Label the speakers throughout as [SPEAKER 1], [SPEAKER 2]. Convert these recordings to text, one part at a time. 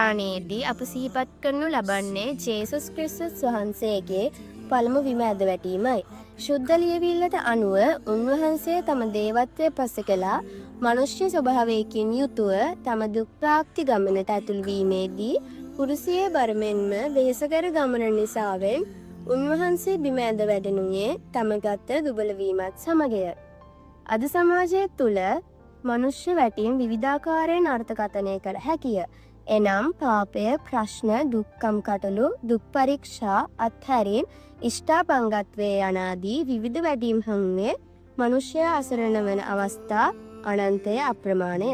[SPEAKER 1] සතිපට්ඨානයේදී අප සිහිපත් කරනු ලබන්නේ ජේසුස් ක්‍රිස්තුස් වහන්සේගේ පළමු බිම ඇද වැටීමයි. ශුද්ධ ලියවිල්ලට අනුව උන්වහන්සේ තම දේවත්වය පස කළා මනුෂ්‍ය ස්වභාවයකින් යුතුව තම දුක් ප්‍රාප්ති ගමනට ඇතුළු වීමේදී කුරුසියේ බරමෙන්ම වෙහෙසකර ගමන නිසාවෙන් උන්වහන්සේ බිම ඇද වැඩෙනුයේ තමගත දුබල වීමත් සමගය. අද සමාජය තුළ මනුෂ්‍ය වැටීම් විවිධාකාරයෙන් අර්ථකථනය කළ හැකිය. එනම් පාපය, ප්‍රශ්න, දුක්ඛම් කටළු, දුක් පරීක්ෂා, අත්හැරීම්, ඉෂ්ඨාපංගත්වය යනාදී විවිධ වැටීම් හමුවේ මනුෂ්‍යයා අසරණ වන අවස්ථා අනන්තය අප්‍රමාණය.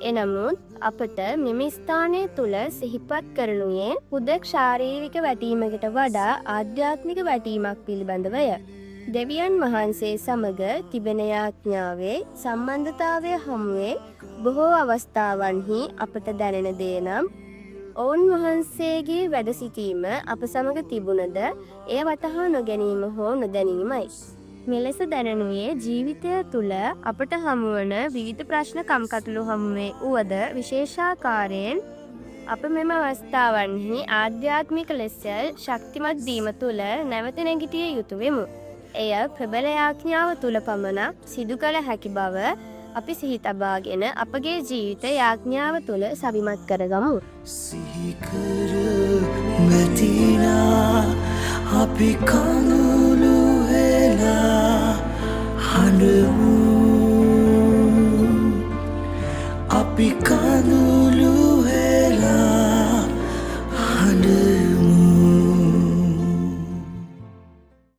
[SPEAKER 1] එනමුත් අපට මෙම ස්ථානය තුළ සිහිපත් කරනුයේ හුදෙක් ශාරීරික වැටීමකට වඩා ආධ්‍යාත්මික වැටීමක් පිළිබඳවය. දෙවියන් වහන්සේ සමග තිබෙන යාඥාවේ සම්බන්ධතාවය හමුවේ බොහෝ අවස්ථාවන්හි අපට දැනෙන දේ නම් ඔවුන් වහන්සේගේ වැඩ සිටීම අප සමග තිබුණද එය වටහා නොගැනීම හෝ නොදැනීමයි. මෙලෙස දැනෙනුයේ ජීවිතය තුළ අපට හමුවන විවිධ ප්‍රශ්න කම්කටොළු හමුවේ වුවද විශේෂාකාරයෙන් අප මෙම අවස්ථාවන්හි ආධ්‍යාත්මික ලෙස ශක්තිමත් වීම තුළ නැවත නැගිටිය යුතු වෙමු. එය ප්‍රබල යාඥාව තුළ පමණක් සිදු කළ හැකි බව අපි සිහි තබාගෙන අපගේ ජීවිත යාඥාව තුළ සවිමත් කරගමු.
[SPEAKER 2] සිහිකර මැතිනා අපි කඳුළු වෙලා හඬමු අපි